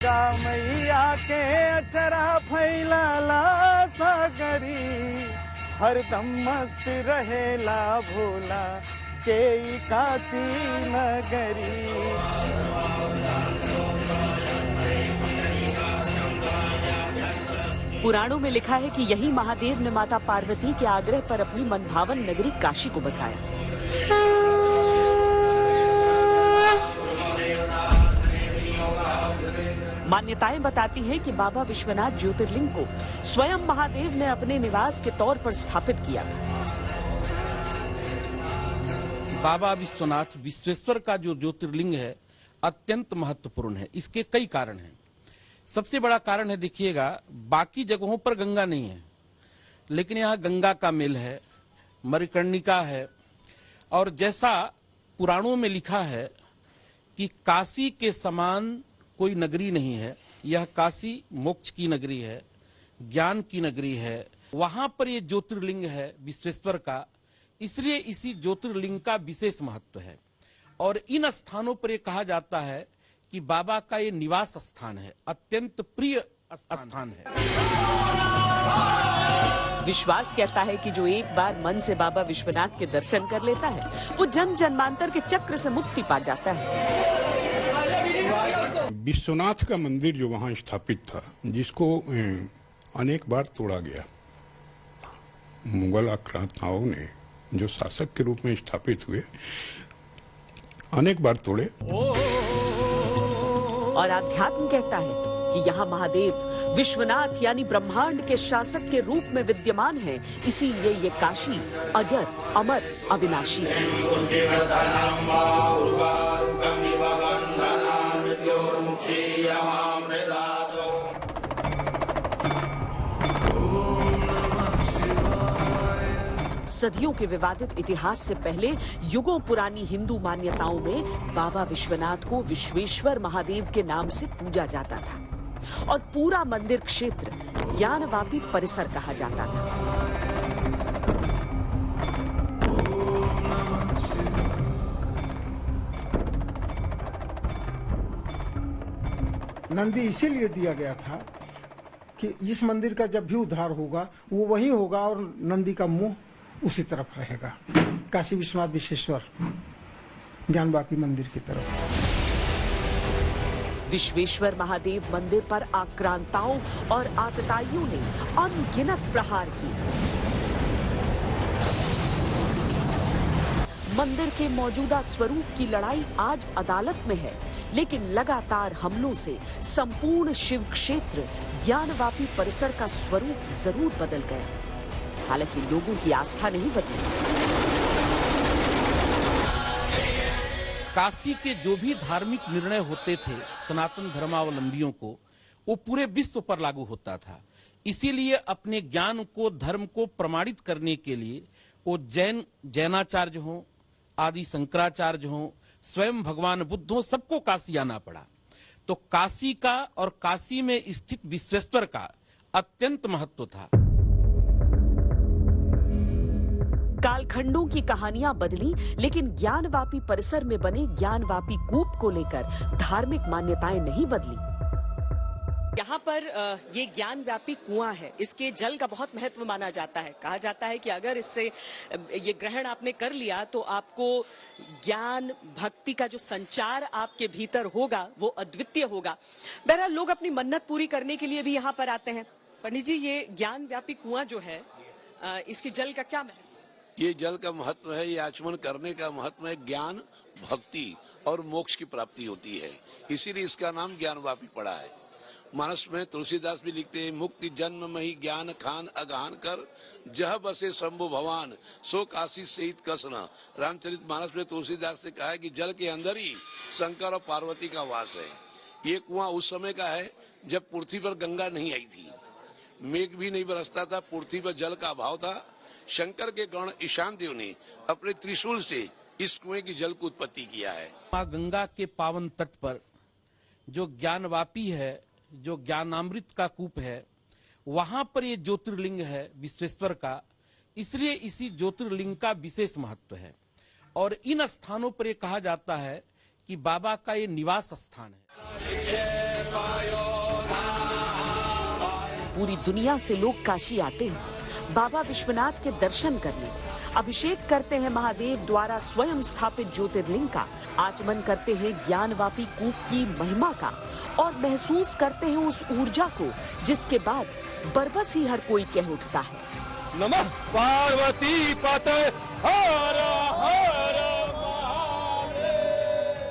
मैया के अचरा फैलाला सागरी, हरदम मस्त रहेला भोला के काशी नगरी। पुराणों में लिखा है कि यही महादेव ने माता पार्वती के आग्रह पर अपनी मनभावन नगरी काशी को बसाया। मान्यताएं बताती हैं कि बाबा विश्वनाथ ज्योतिर्लिंग को स्वयं महादेव ने अपने निवास के तौर पर स्थापित किया था। बाबा विश्वनाथ विश्वेश्वर का जो ज्योतिर्लिंग है अत्यंत महत्वपूर्ण है। इसके कई कारण हैं। सबसे बड़ा कारण है, देखिएगा, बाकी जगहों पर गंगा नहीं है, लेकिन यहाँ गंगा का मेल है, मणिकर्णिका है, और जैसा पुराणों में लिखा है कि काशी के समान कोई नगरी नहीं है। यह काशी मोक्ष की नगरी है, ज्ञान की नगरी है। वहां पर ये ज्योतिर्लिंग है विश्वेश्वर का, इसलिए इसी ज्योतिर्लिंग का विशेष महत्व है। और इन स्थानों पर ये कहा जाता है कि बाबा का ये निवास स्थान है, अत्यंत प्रिय स्थान है। विश्वास कहता है कि जो एक बार मन से बाबा विश्वनाथ के दर्शन कर लेता है वो जन्म जन्मांतर के चक्र से मुक्ति पा जाता है। विश्वनाथ का मंदिर जो वहां स्थापित था, जिसको अनेक बार तोड़ा गया, मुगल आक्रांताओं ने जो शासक के रूप में स्थापित हुए, अनेक बार तोड़े। और आध्यात्म कहता है कि यहाँ महादेव विश्वनाथ यानी ब्रह्मांड के शासक के रूप में विद्यमान है, इसीलिए ये काशी अजर अमर अविनाशी है। सदियों के विवादित इतिहास से पहले युगों पुरानी हिंदू मान्यताओं में बाबा विश्वनाथ को विश्वेश्वर महादेव के नाम से पूजा जाता था और पूरा मंदिर क्षेत्र ज्ञानवापी परिसर कहा जाता था। नंदी इसीलिए दिया गया था कि इस मंदिर का जब भी उद्धार होगा वो वहीं होगा और नंदी का मुंह उसी तरफ रहेगा, काशी विश्वनाथ विश्वेश्वर ज्ञानवापी मंदिर की तरफ। विश्वेश्वर महादेव मंदिर पर आक्रांताओं और आतताइयों ने अनगिनत प्रहार किए। मंदिर के मौजूदा स्वरूप की लड़ाई आज अदालत में है, लेकिन लगातार हमलों से संपूर्ण शिव क्षेत्र ज्ञानवापी परिसर का स्वरूप जरूर बदल गया। हालांकि लोगों की आस्था नहीं बदली। काशी के जो भी धार्मिक निर्णय होते थे सनातन धर्मावलंबियों को, वो पूरे विश्व पर लागू होता था। इसीलिए अपने ज्ञान को, धर्म को प्रमाणित करने के लिए वो जैनाचार्य हों, आदि शंकराचार्य हों, स्वयं भगवान बुद्ध हों, सबको काशी आना पड़ा। तो काशी का और काशी में स्थित विश्वेश्वर का अत्यंत महत्व था। कालखंडों की कहानियां बदली, लेकिन ज्ञानवापी परिसर में बने ज्ञानवापी कूप को लेकर धार्मिक मान्यताएं नहीं बदली। यहाँ पर ये ज्ञानव्यापी कुआं है, इसके जल का बहुत महत्व माना जाता है। कहा जाता है कि अगर इससे ये ग्रहण आपने कर लिया तो आपको ज्ञान भक्ति का जो संचार आपके भीतर होगा वो अद्वितीय होगा। बहरहाल लोग अपनी मन्नत पूरी करने के लिए भी यहाँ पर आते हैं। पंडित जी, ये ज्ञानव्यापी कुआं जो है, इसके जल का क्या महत्व? ये जल का महत्व है, ये आचमन करने का महत्व है। ज्ञान, भक्ति और मोक्ष की प्राप्ति होती है, इसीलिए इसका नाम ज्ञानवापी पड़ा है। मानस में तुलसीदास भी लिखते हैं, मुक्ति जन्म मही ज्ञान खान अगान कर, जह बसे शंभु भगवान सो काशी सहित कसना। रामचरित मानस में तुलसीदास ने कहा है कि जल के अंदर ही शंकर और पार्वती का वास है। ये कुआं उस समय का है जब पृथ्वी पर गंगा नहीं आई थी, मेघ भी नहीं बरसता था, पृथ्वी पर जल का अभाव था। शंकर के गण ईशान देव ने अपने त्रिशूल से इस कुएं की जल को उत्पत्ति किया है। मां गंगा के पावन तट पर जो ज्ञानवापी है, जो ज्ञानामृत का कूप है, वहां पर ये ज्योतिर्लिंग है विश्वेश्वर का, इसलिए इसी ज्योतिर्लिंग का विशेष महत्व है। और इन स्थानों पर ये कहा जाता है कि बाबा का ये निवास स्थान है। पूरी दुनिया से लोग काशी आते हैं बाबा विश्वनाथ के दर्शन करने, अभिषेक करते हैं महादेव द्वारा स्वयं स्थापित ज्योतिर्लिंग का, आचमन करते हैं ज्ञानवापी कूप की महिमा का और महसूस करते हैं उस ऊर्जा को जिसके बाद बरबस ही हर कोई कह उठता है, नमः पार्वती पते हर हर।